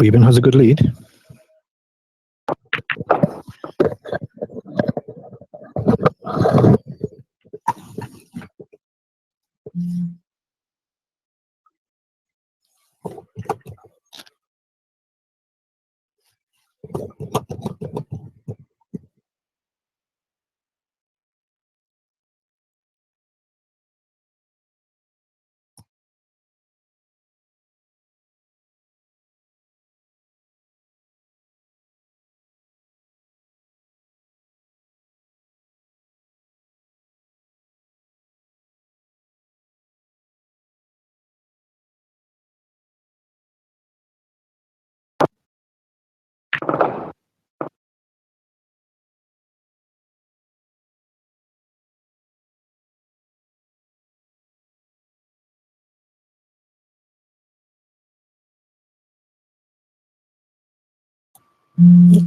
Preben has a good lead.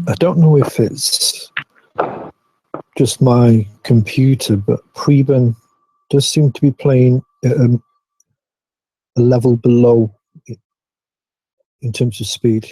I don't know if it's just my computer, but Preben does seem to be playing at a level below in terms of speed.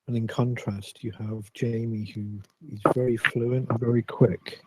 And in contrast, you have Jamie, who is very fluent and very quick.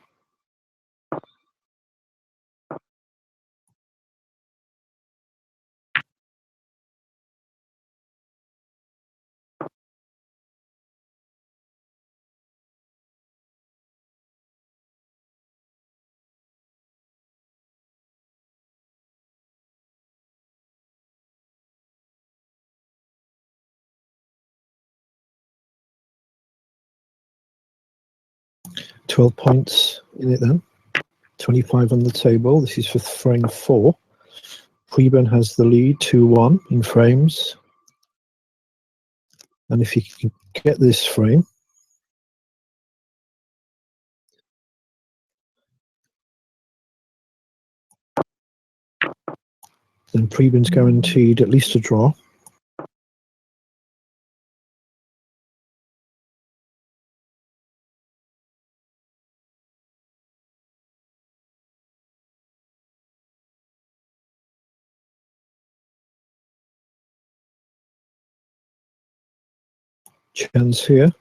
$12 points in it then. 25 on the table. This is for frame 4. Preben has the lead, 2-1 in frames. And if he can get this frame, then Preben's guaranteed at least a draw. Chance here.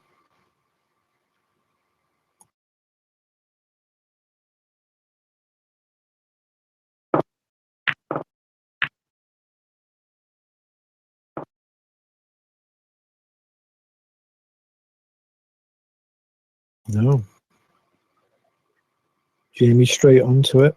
No. Jamie straight onto it.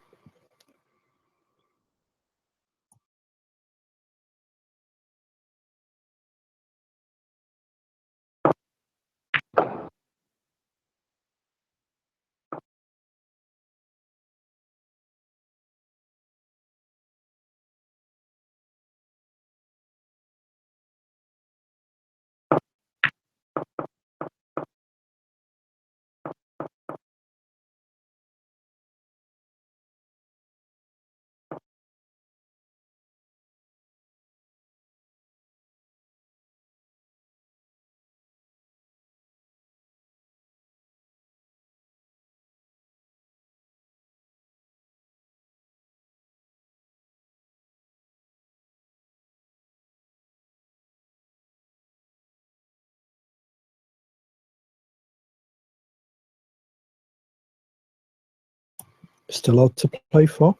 Still out to play for.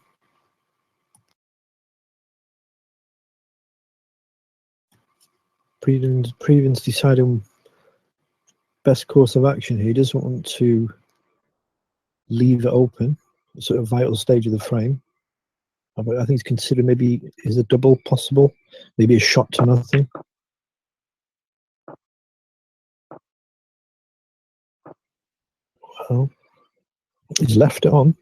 Preben's deciding best course of action here. He doesn't want to leave it open, sort of vital stage of the frame. I think he's considered maybe is a double possible, maybe a shot to nothing. Well, he's left it on.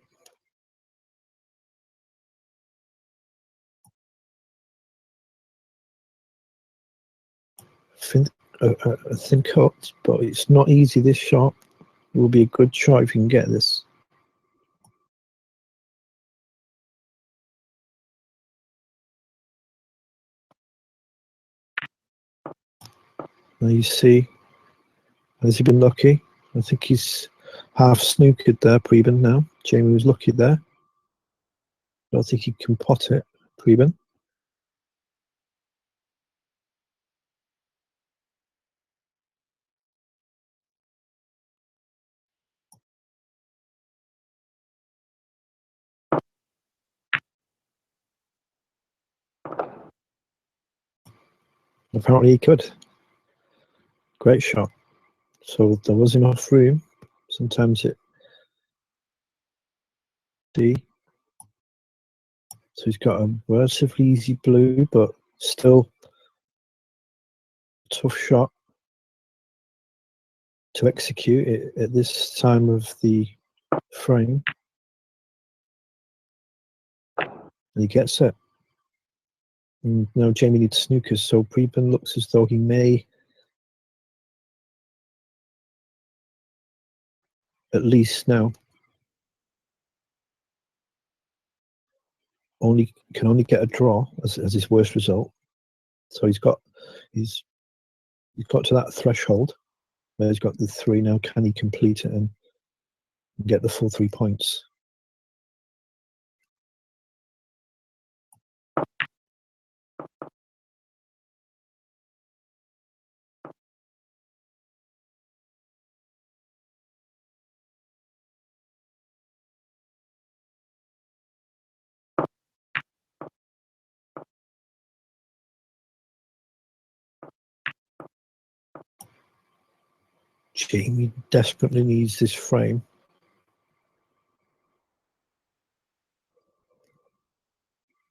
A thin cut, but it's not easy. This shot will be a good shot if you can get this. Now you see, has he been lucky? I think he's half snookered there, Preben now. Jamie was lucky there. I don't think he can pot it, Preben. Apparently he could. Great shot. So there was enough room. Sometimes it... See? So he's got a relatively easy blue, but still a tough shot to execute it at this time of the frame. And he gets it. And now Jamie needs snookers, so Preben looks as though he may at least now can only get a draw as his worst result. So he's got to that threshold where he's got the 3 now. Can he complete it and get the full 3 points? Jamie desperately needs this frame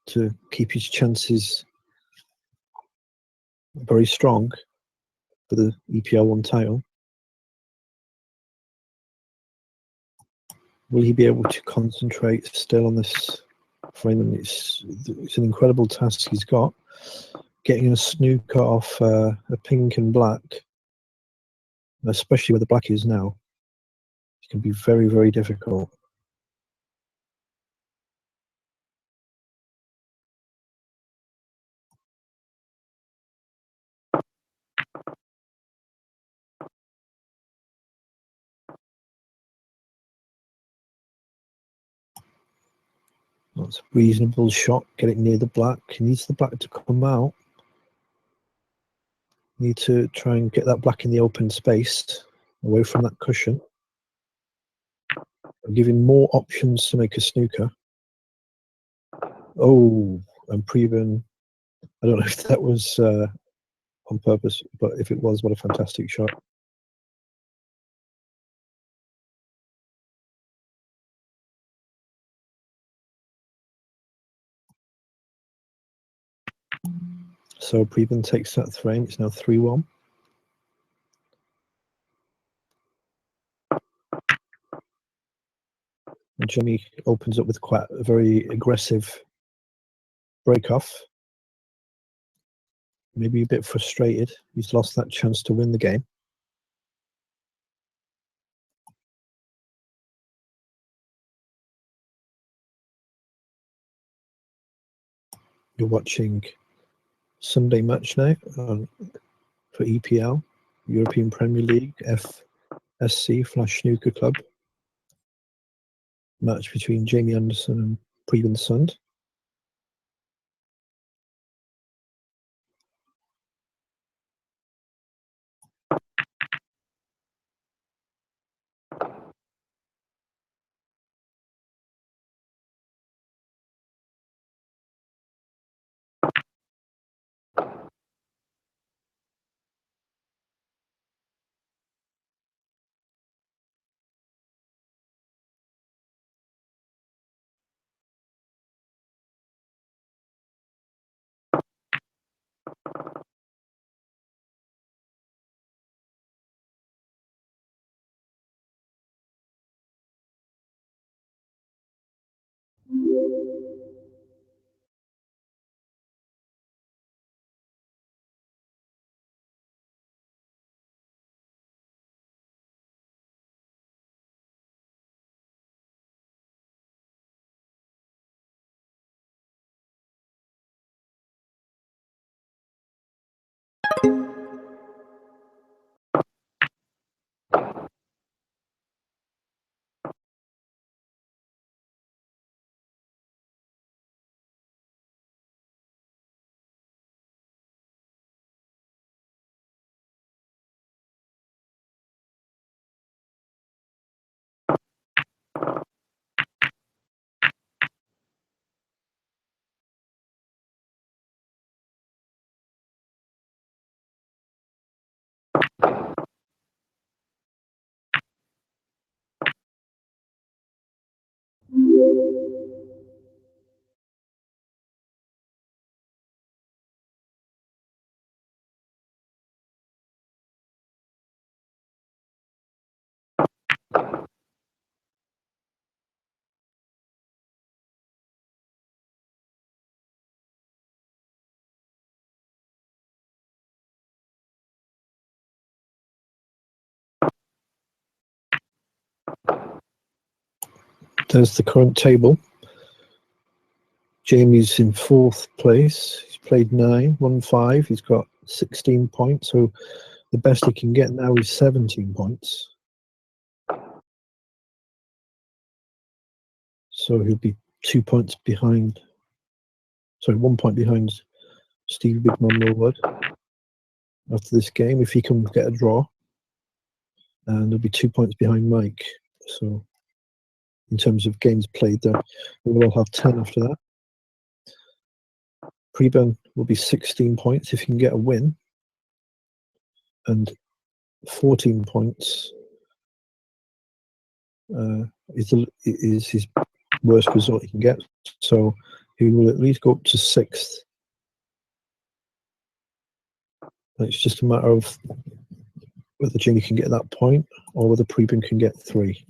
to keep his chances very strong for the EPL 1 title. Will he be able to concentrate still on this frame? And it's an incredible task he's got. Getting a snooker off a pink and black, especially where the black is now, it can be very, very difficult. That's a reasonable shot. Get it near the black. He needs the black to come out. Need to try and get that black in the open space, away from that cushion. Give him more options to make a snooker. Oh, and Preben, I don't know if that was on purpose, but if it was, what a fantastic shot. So Preben takes that frame. It's now 3-1. And Jimmy opens up with quite a very aggressive break off. Maybe a bit frustrated. He's lost that chance to win the game. You're watching Sunday match now for EPL, European Premier League, FSC / Snooker Club. Match between Jamie Anderson and Preben Sund. There's the current table. Jamie's in 4th place. He's played 9, won 5. He's got 16 points. So the best he can get now is 17 points. So he'll be 2 points behind. Sorry, 1 point behind Steve Big Mum Millward after this game, if he can get a draw. And he'll be 2 points behind Mike. So in terms of games played, then we will have 10 after that. Preben will be 16 points if he can get a win, and 14 points is his worst result he can get. So he will at least go up to 6th. It's just a matter of whether Jamie can get that point or whether Preben can get 3.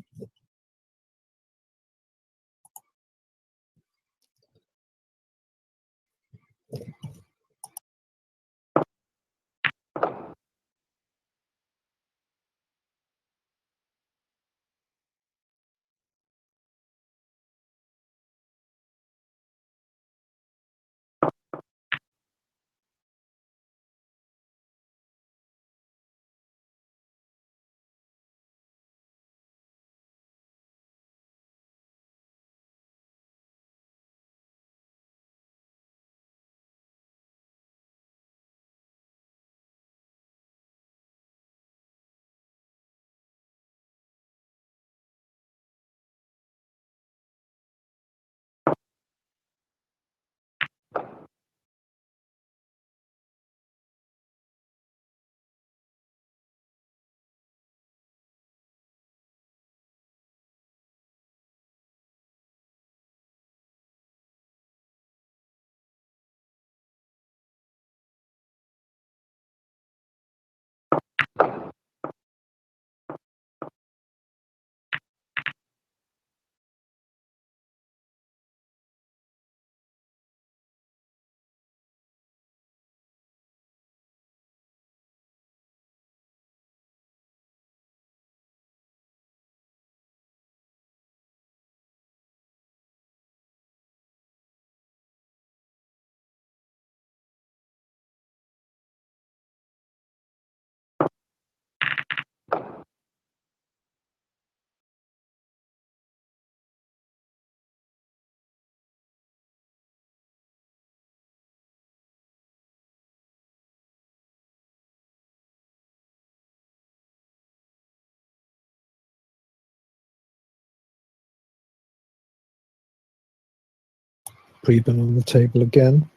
Preben on the table again.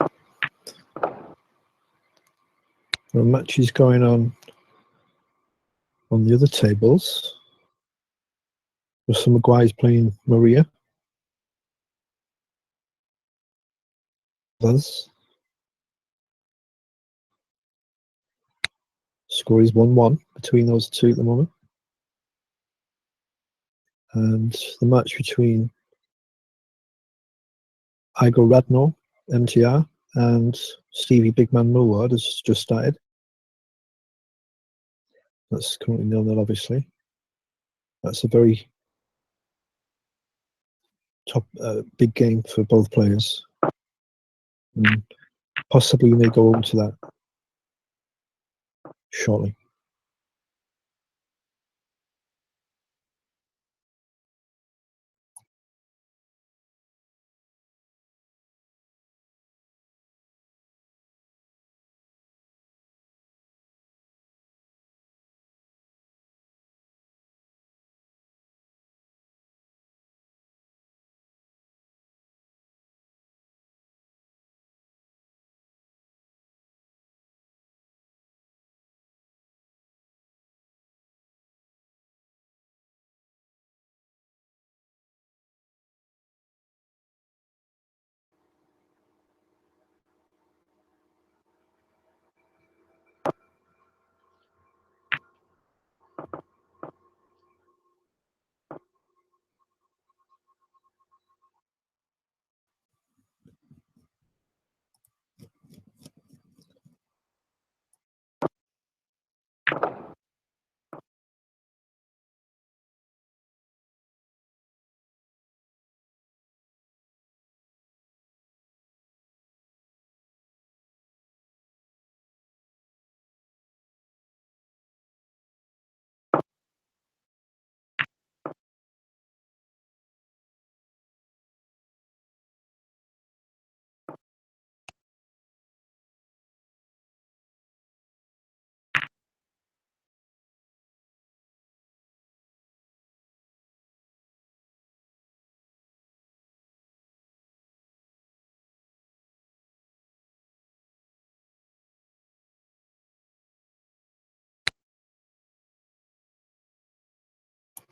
There are matches going on the other tables. Russell Maguire's playing Maria. Others. Score is 1-1 between those two at the moment. And the match between Igor Radnor, MTR, and Stevie Bigman Millward has just started. That's currently 0-0, obviously. That's a very big game for both players. And possibly we may go on to that shortly.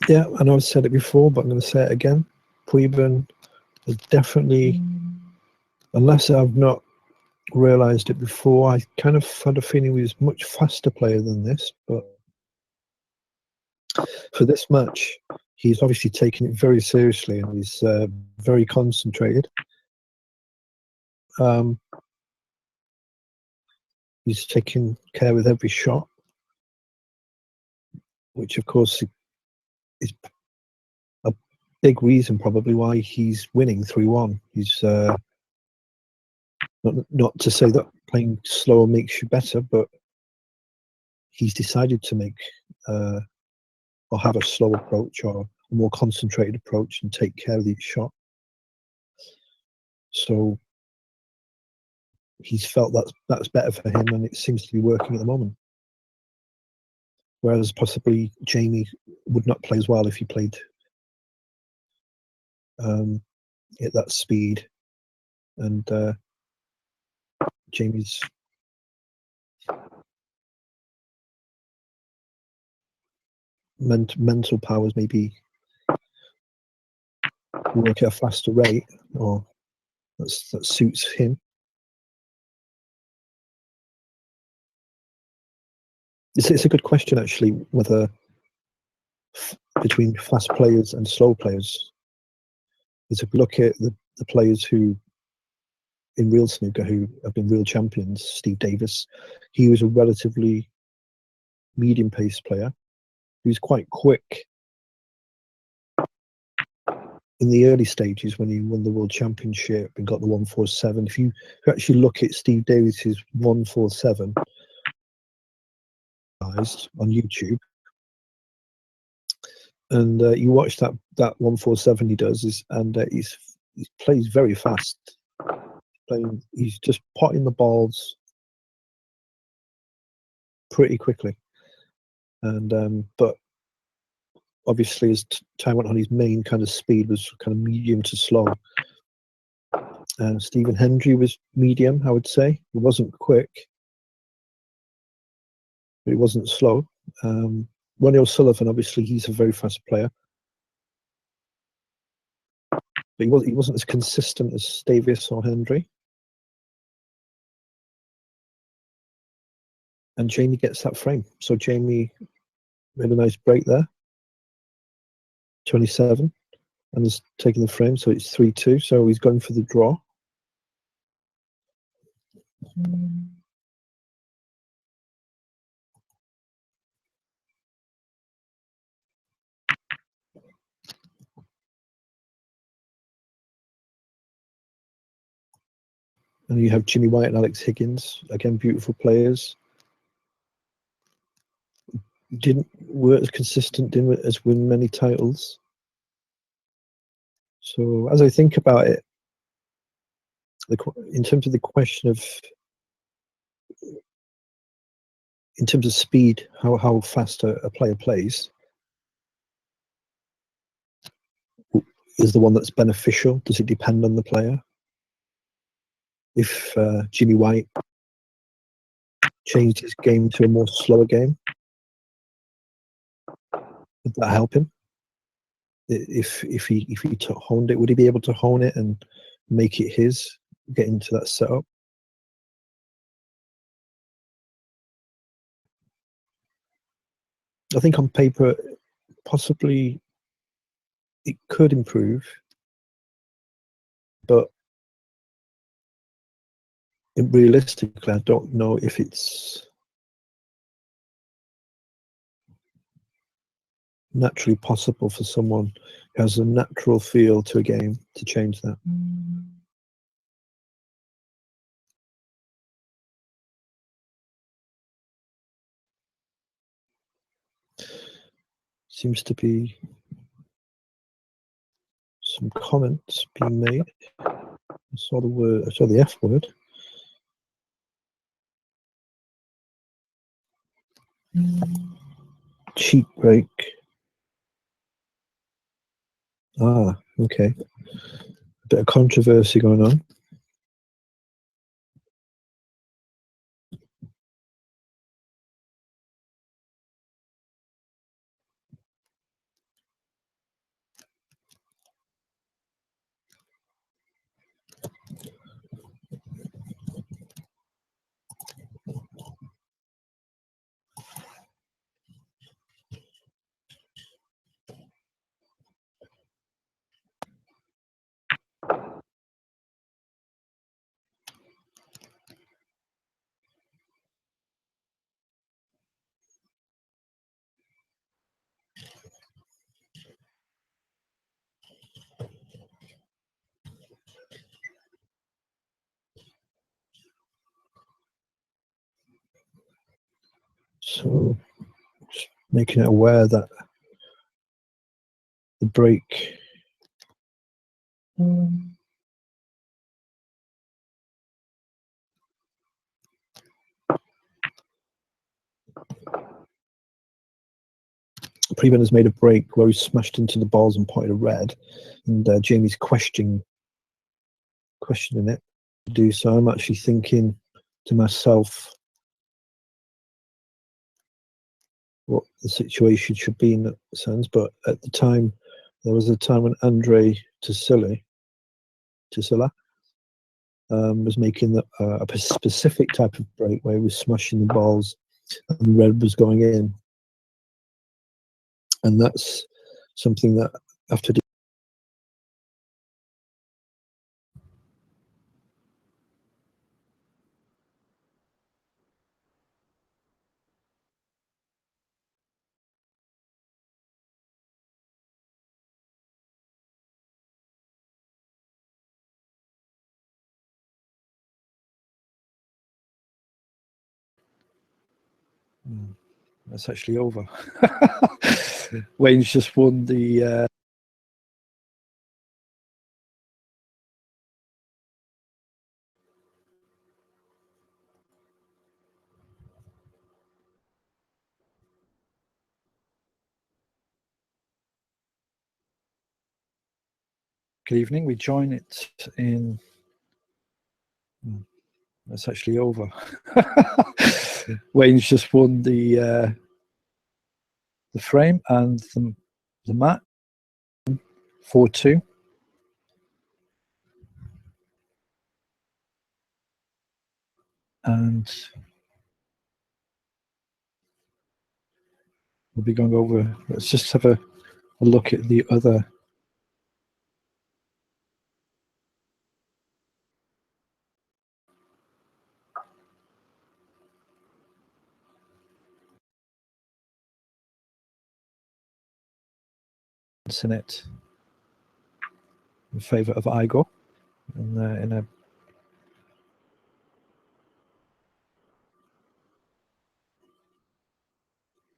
Yeah, I know I've said it before, but I'm going to say it again. Preben is definitely, unless I've not realised it before, I kind of had a feeling he was a much faster player than this. But for this match, he's obviously taken it very seriously and he's very concentrated. He's taking care with every shot, which of course is a big reason probably why he's winning 3-1. He's not to say that playing slower makes you better, but he's decided to make or have a slow approach or a more concentrated approach and take care of each shot. So he's felt that's better for him, and it seems to be working at the moment. Whereas possibly Jamie would not play as well if he played at that speed. And Jamie's mental powers maybe work at a faster rate, or that suits him. It's a good question actually, whether between fast players and slow players. Is if we look at the players who in real snooker who have been real champions, Steve Davis, he was a relatively medium pace player. He was quite quick in the early stages when he won the world championship and got the 147. If you actually look at Steve Davis's 147 on YouTube, and you watch that 147 he does, and he plays very fast. He's just potting the balls pretty quickly, and but obviously as time went on, his main kind of speed was kind of medium to slow. And Stephen Hendry was medium, I would say. He wasn't quick, but he wasn't slow. Ronnie O'Sullivan, obviously, he's a very fast player, but he wasn't as consistent as Davis or Hendry. And Jamie gets that frame. So Jamie made a nice break there. 27, and has taken the frame, so it's 3-2. So he's going for the draw. And you have Jimmy White and Alex Higgins, again, beautiful players. Didn't work as consistent, didn't as win many titles. So as I think about it, in terms of the question of, in terms of speed, how fast a player plays, is the one that's beneficial? Does it depend on the player? If Jimmy White changed his game to a more slower game, would that help him? If he honed it, would he be able to hone it and make it his, get into that setup? I think on paper, possibly it could improve, but realistically, I don't know if it's naturally possible for someone who has a natural feel to a game to change that. Seems to be some comments being made. I saw the F word. Cheap break. Ah, okay. A bit of controversy going on. So, just making it aware that the break Preben has made a break where he smashed into the balls and pointed a red, and Jamie's questioning it to do so. I'm actually thinking to myself what the situation should be in that sense, but at the time, there was a time when Andre Tisilla was making a specific type of break where he was smashing the balls and the red was going in. And that's something that after that's actually over. Wayne's just won the good evening. We join it in. That's actually over. Wayne's just won the frame and the mat 4-2. And we'll be going over. Let's just have a look at the other. in it in favour of Igor, and in a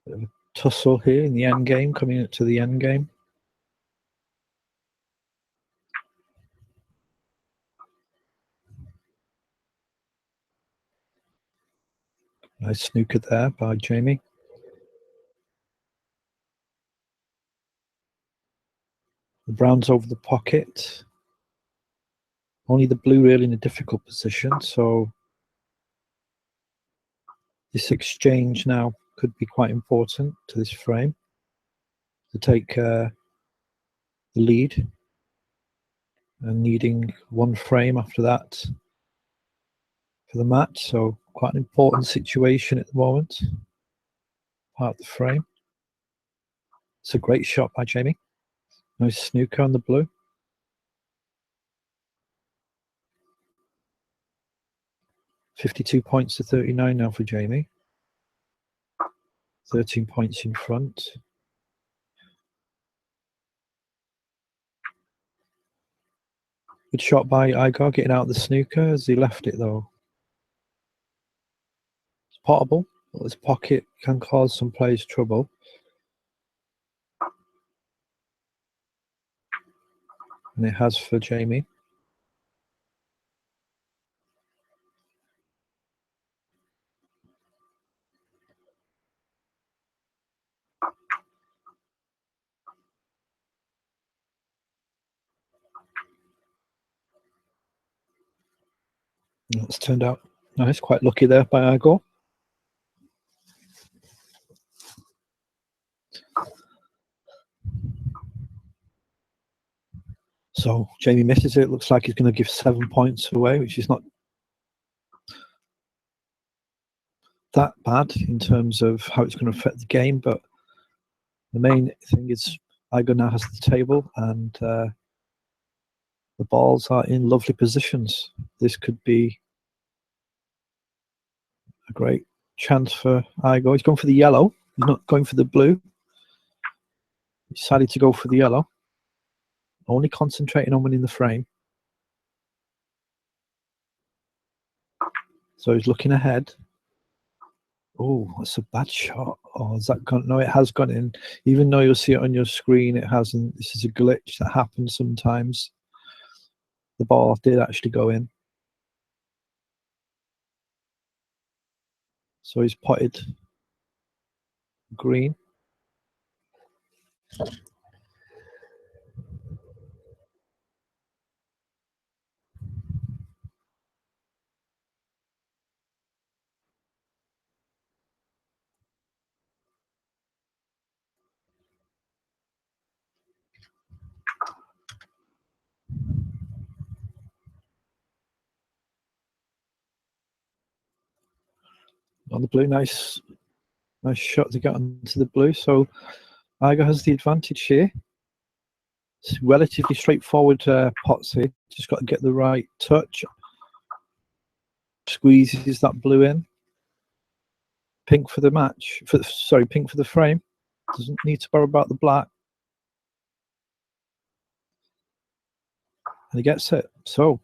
bit of a tussle here in the end game, coming up to the end game. Nice snooker there by Jamie. The brown's over the pocket. Only the blue really in a difficult position, so this exchange now could be quite important to this frame to take the lead, and needing one frame after that for the match, so quite an important situation at the moment. Part of the frame. It's a great shot by Jamie. Nice snooker on the blue. 52 points to 39 now for Jamie. 13 points in front. Good shot by Igor getting out the snooker as he left it though. It's potable, but this pocket can cause some players trouble. And it has for Jamie. It's turned out nice, quite lucky there by Igor. So Jamie misses it. Looks like he's going to give 7 points away, which is not that bad in terms of how it's going to affect the game. But the main thing is Igor now has the table, and the balls are in lovely positions. This could be a great chance for Igor. He's going for the yellow. He's not going for the blue. He decided to go for the yellow. Only concentrating on winning the frame. So he's looking ahead. Oh, that's a bad shot. Oh, has that gone? No, it has gone in. Even though you'll see it on your screen, it hasn't. This is a glitch that happens sometimes. The ball did actually go in. So he's potted green. On the blue, nice shot to get onto the blue. So Igor has the advantage here. It's relatively straightforward pots here. Just got to get the right touch. Squeezes that blue in. Pink for the match. Pink for the frame. Doesn't need to worry about the black. And he gets it. So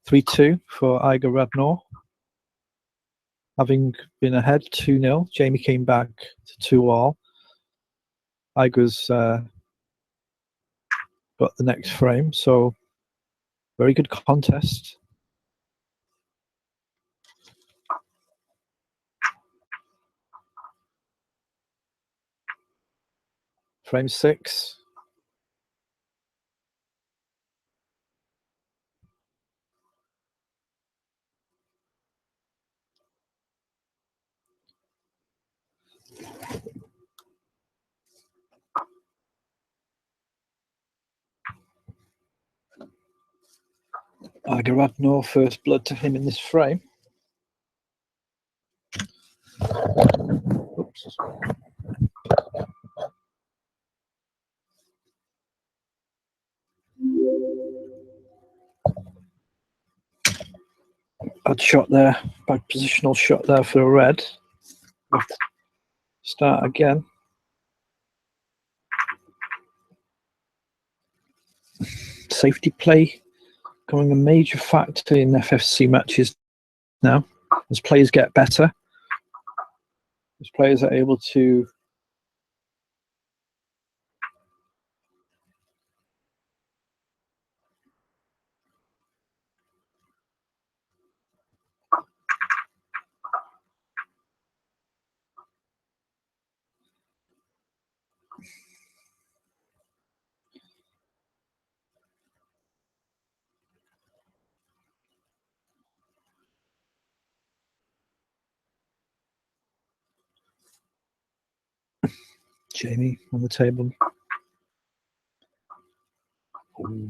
3-2 for Igor Radnor. Having been ahead 2-0, Jamie came back to 2-all. Igor's got the next frame, so very good contest. Frame 6. Igor Radnor, first blood to him in this frame. Oops. Bad shot there, bad positional shot there for a red. Start again. safety play becoming a major factor in FSC matches now. As players get better, as players are able to Jamie on the table. Ooh.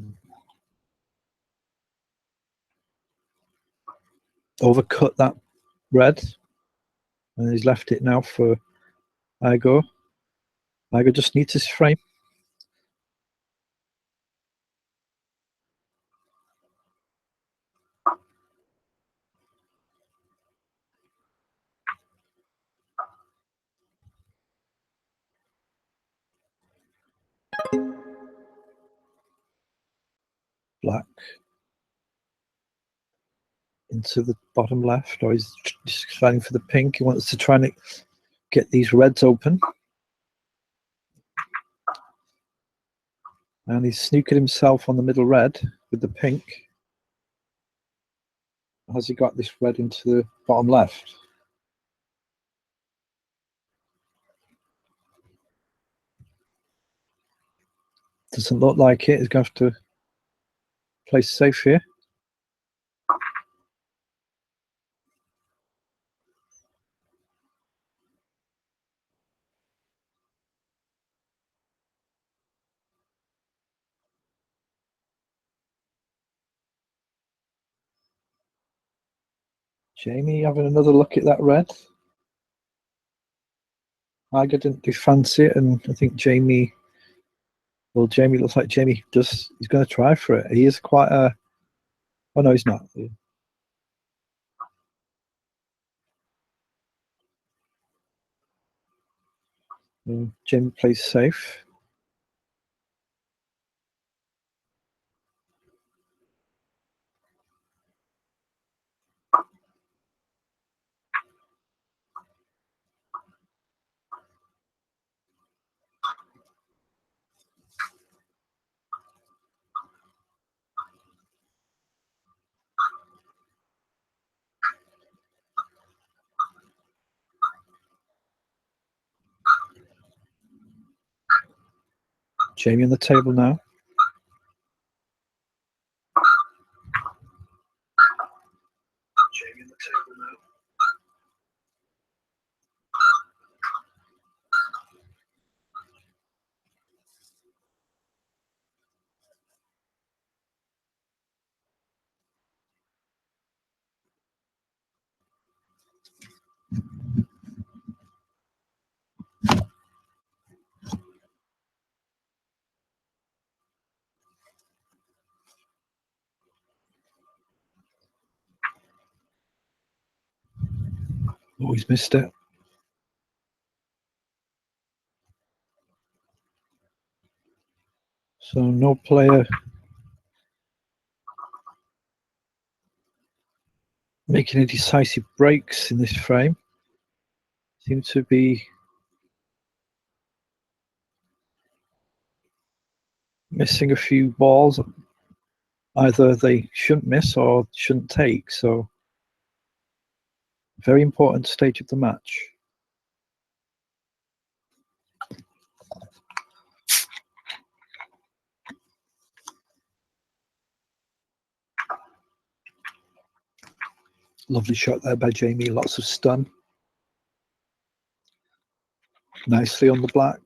Overcut that red, and he's left it now for Igo. Igo just needs his frame. Black into the bottom left, or he's just fighting for the pink. He wants to try and get these reds open. And he's snookered himself on the middle red with the pink. Has he got this red into the bottom left? Doesn't look like it. He's going to have to play safe here. Jamie having another look at that red. Igo didn't fancy it, and I think Jamie, well, Jamie looks like Jamie he's going to try for it. He is quite a, oh no, he's not. Jamie plays safe. Jamie on the table now. Jamie on the table now. Oh, he's missed it. So no player making any decisive breaks in this frame. Seem to be missing a few balls. Either they shouldn't miss or shouldn't take. So very important stage of the match. Lovely shot there by Jamie, lots of stun. Nicely on the black.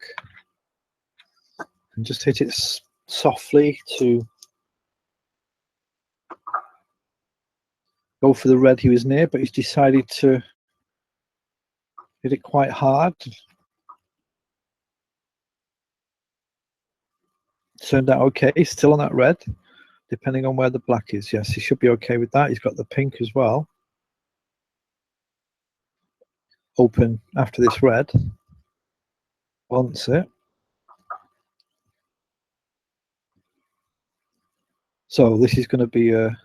And just hit it softly to go for the red he was near, but he's decided to hit it quite hard. Turned out okay, he's still on that red, depending on where the black is. Yes, he should be okay with that. He's got the pink as well. Open after this red. Wants it. So this is going to be a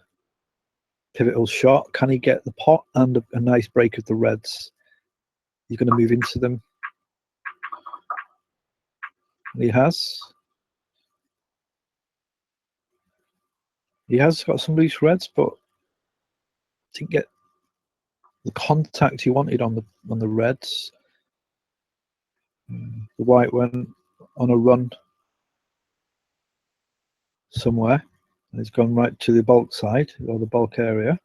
pivotal shot. Can he get the pot and a nice break of the reds? He's going to move into them. And he has. He has got some loose reds, but didn't get the contact he wanted on the reds. The white went on a run somewhere, and it's gone right to the bulk side or the bulk area.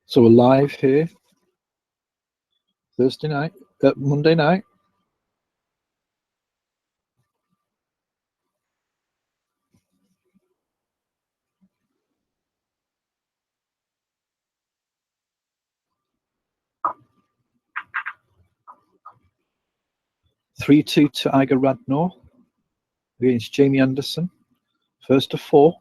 So we're live here Thursday night, Monday night. (3-2) to Iger Radnor against Jamie Anderson. First to 4.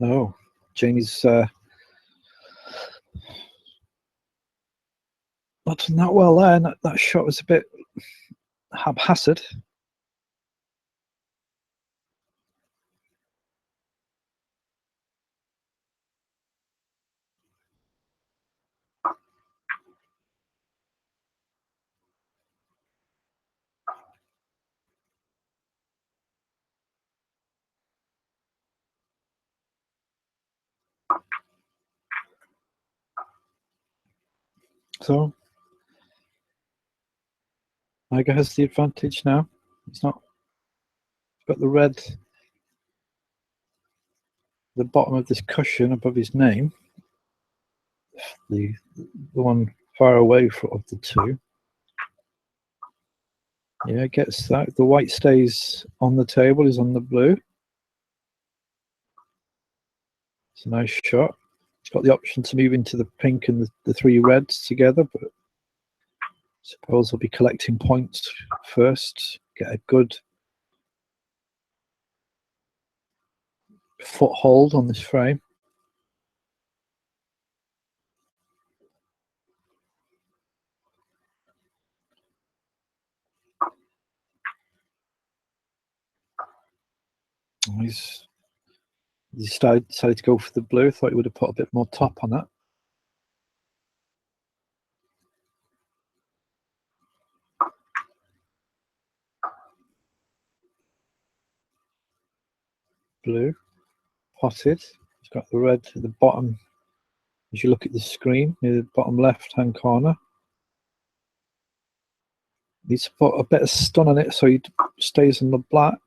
Oh, Jamie's not done that well there. And that shot was a bit haphazard. So Iger has the advantage now. He's got the red, the bottom of this cushion above his name. The one far away of the two. Yeah, gets that. The white stays on the table, is on the blue. It's a nice shot. It's got the option to move into the pink and the 3 reds together, but I suppose he'll be collecting points first. Get a good foothold on this frame. He decided to go for the blue. Thought he would have put a bit more top on that. Blue, potted. He's got the red at the bottom. As you look at the screen, near the bottom left-hand corner. Needs to put a bit of stun on it so he stays in the black.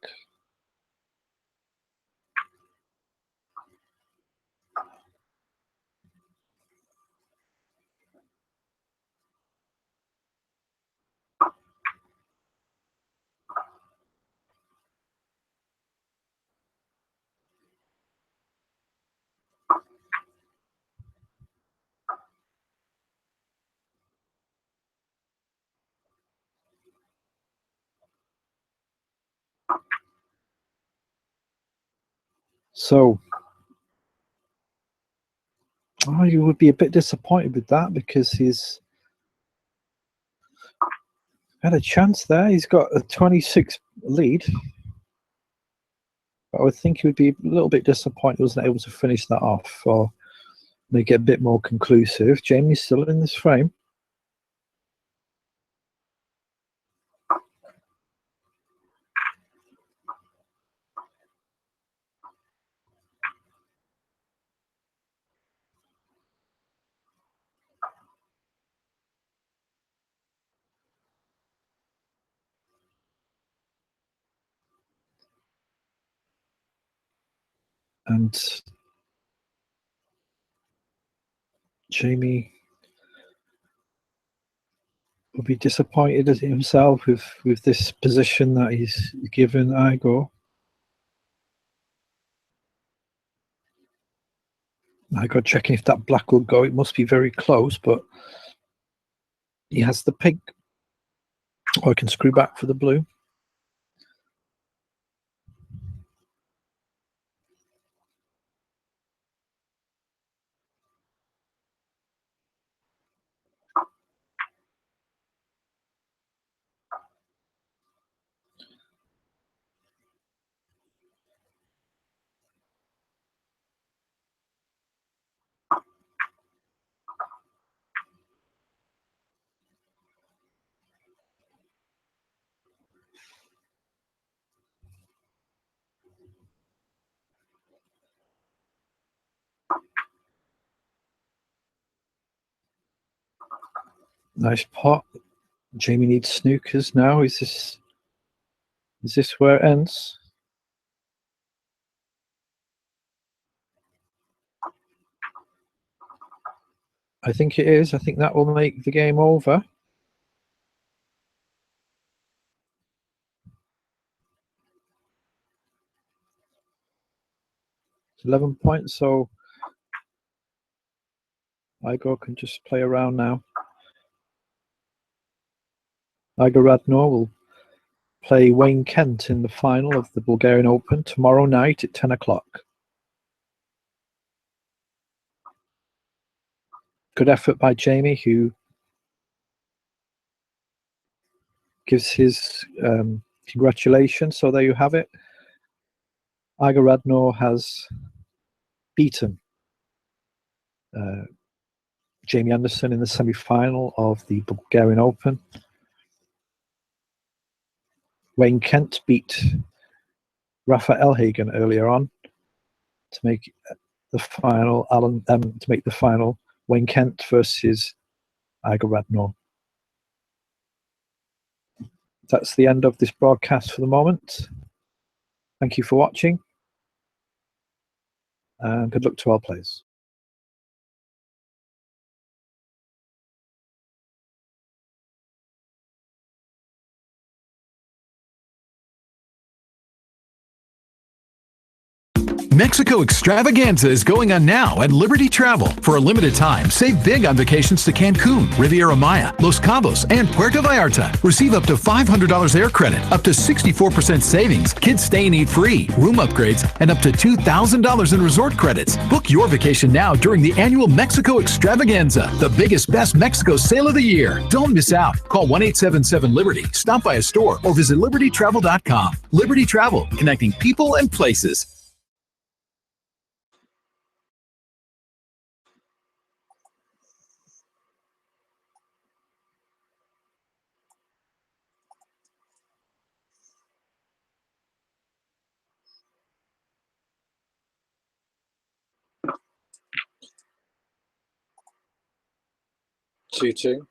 So, you would be a bit disappointed with that because he's had a chance there. He's got a 26 lead. But I would think he would be a little bit disappointed he wasn't able to finish that off or make it a bit more conclusive. Jamie's still in this frame. And Jamie will be disappointed at himself with this position that he's given Igor. Igor checking if that black will go. It must be very close, but he has the pink. Or I can screw back for the blue. Nice pot. Jamie needs snookers now. Is this where it ends? I think it is. I think that will make the game over. It's 11 points, so Igor can just play around now. Igor Radnor will play Wayne Kent in the final of the Bulgarian Open tomorrow night at 10 o'clock. Good effort by Jamie, who gives his congratulations. So there you have it. Igor Radnor has beaten Jamie Anderson in the semi-final of the Bulgarian Open. Wayne Kent beat Rafa Elhagen earlier on to make the final. To make the final, Wayne Kent versus Igor Radnor. That's the end of this broadcast for the moment. Thank you for watching, and good luck to our players. Mexico Extravaganza is going on now at Liberty Travel. For a limited time, save big on vacations to Cancun, Riviera Maya, Los Cabos, and Puerto Vallarta. Receive up to $500 air credit, up to 64% savings, kids stay and eat free, room upgrades, and up to $2,000 in resort credits. Book your vacation now during the annual Mexico Extravaganza, the biggest, best Mexico sale of the year. Don't miss out. Call 1-877-LIBERTY, stop by a store, or visit libertytravel.com. Liberty Travel, connecting people and places. Two.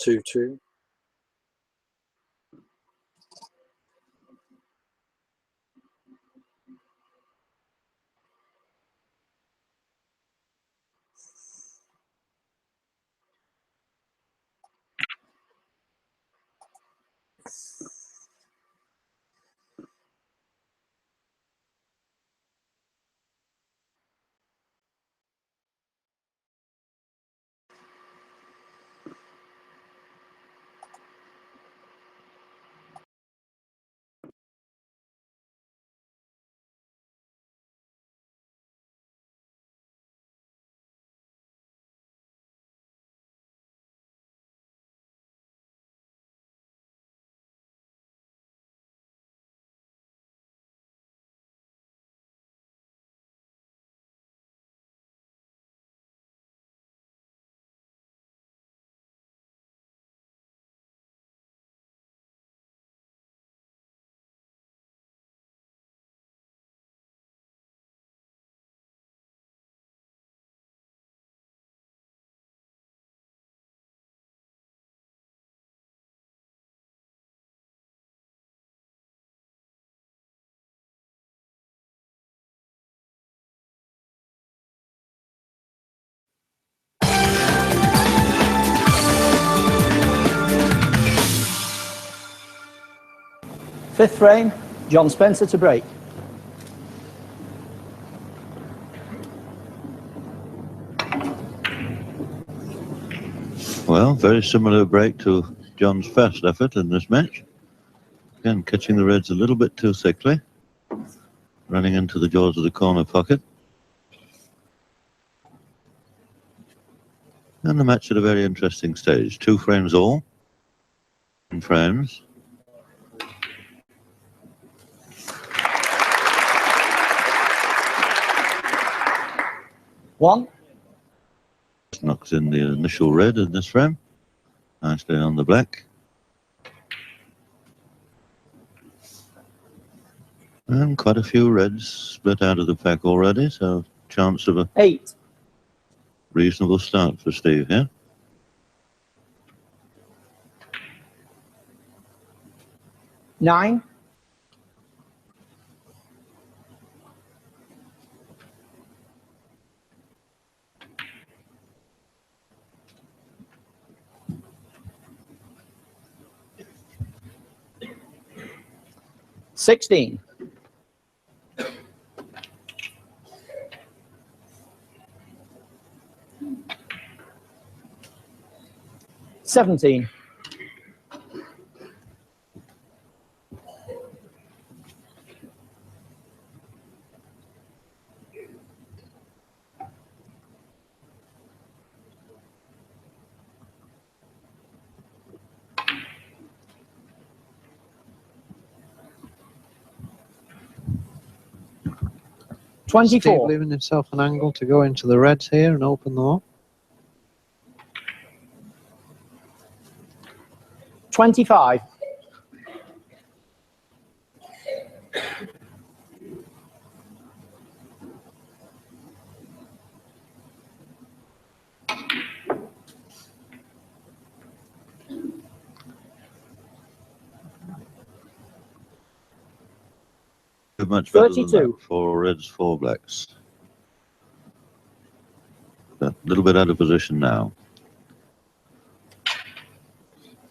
2-2. Fifth frame, John Spencer to break. Well, very similar break to John's first effort in this match. Again, catching the reds a little bit too thickly. Running into the jaws of the corner pocket. And the match at a very interesting stage. 2 frames all. 10 frames. One. Knocks in the initial red in this frame. Nicely on the black. And quite a few reds split out of the pack already, so chance of a 8. reasonable start for Steve here. Nine. $16. 17. 24. Steve leaving himself an angle to go into the reds here and open them up. 25. Much better 32. than that. 4 reds, 4 blacks. A little bit out of position now.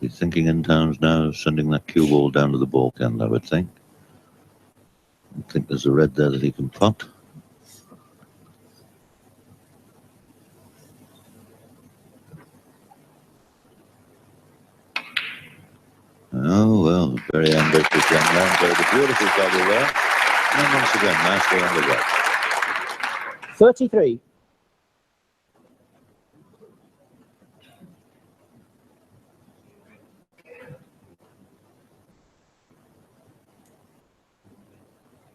He's thinking in terms now of sending that cue ball down to the balk end, I would think. I think there's a red there that he can pot. Oh, well, very ambitious young man. Played a beautiful double there. And once again, nicely on the right. 33.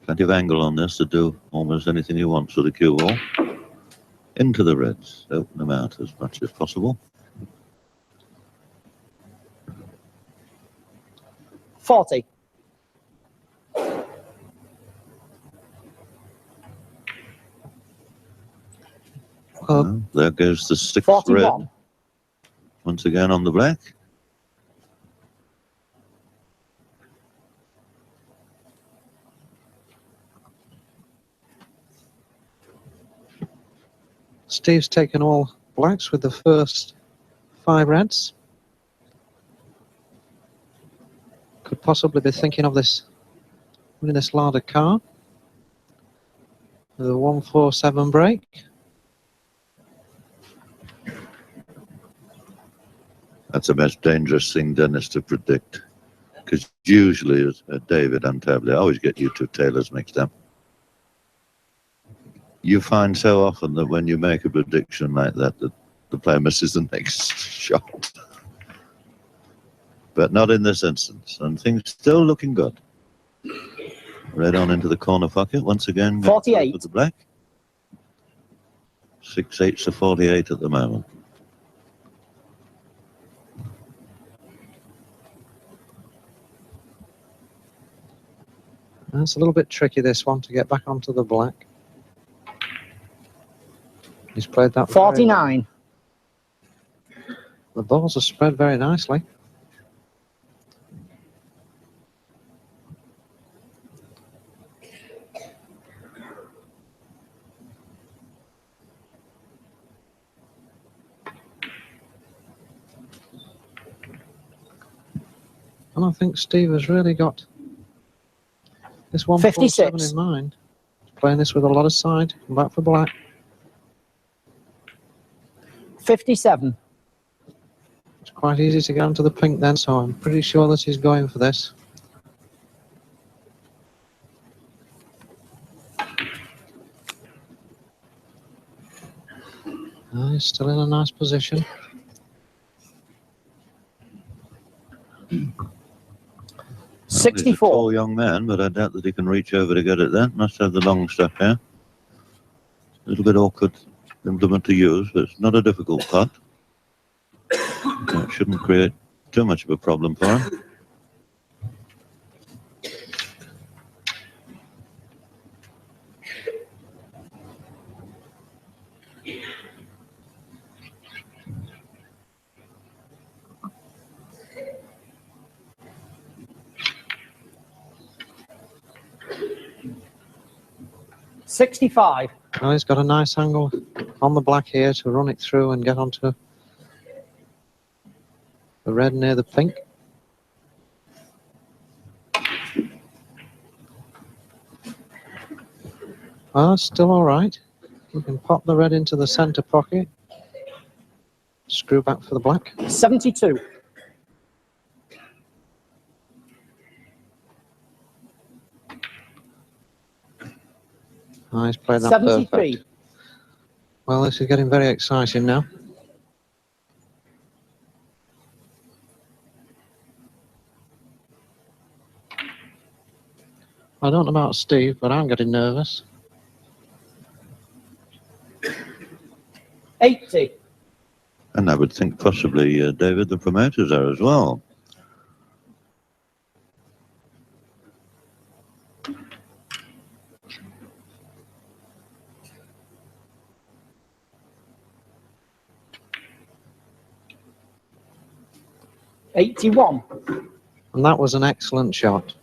Plenty of angle on this to do almost anything he wants with the cue ball. Into the reds. Open them out as much as possible. 40. Well, there goes the 6th 41. red. Once again on the black. Steve's taken all blacks with the first 5 reds. Could possibly be thinking of this, winning this larder car. With a 147 break. That's the most dangerous thing, Dennis, to predict. Because usually, David and Tablet, I always get you two tailors mixed up. You find so often that when you make a prediction like that, that the player misses the next shot. But not in this instance. And things still looking good. Red on into the corner pocket. Once again, 48. with the black. 6/8 to 48 at the moment. It's a little bit tricky, this one, to get back onto the black. He's played that. 49. The balls are spread very nicely. And I think Steve has really got This 147 56. in mind. Playing this with a lot of side. Back for black. 57. It's quite easy to get onto the pink then, so I'm pretty sure that he's going for this. He's still in a nice position. He's a 64. tall young man, but I doubt that he can reach over to get it there. Must have the long stuff here. A little bit awkward implement to use, but it's not a difficult putt. So it shouldn't create too much of a problem for him. $65. Well, he's got a nice angle on the black here to run it through and get onto the red near the pink. Ah, still all right. We can pop the red into the center pocket. Screw back for the black. 72. Ah, he's played that 73. perfect. Well, this is getting very exciting now. I don't know about Steve, but I'm getting nervous. 80. And I would think possibly, David, the promoters are as well. $81. And that was an excellent shot.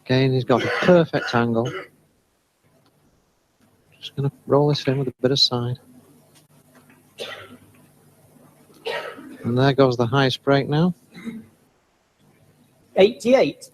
Again, he's got a perfect angle. Just going to roll this in with a bit of side. And there goes the highest break now. 88.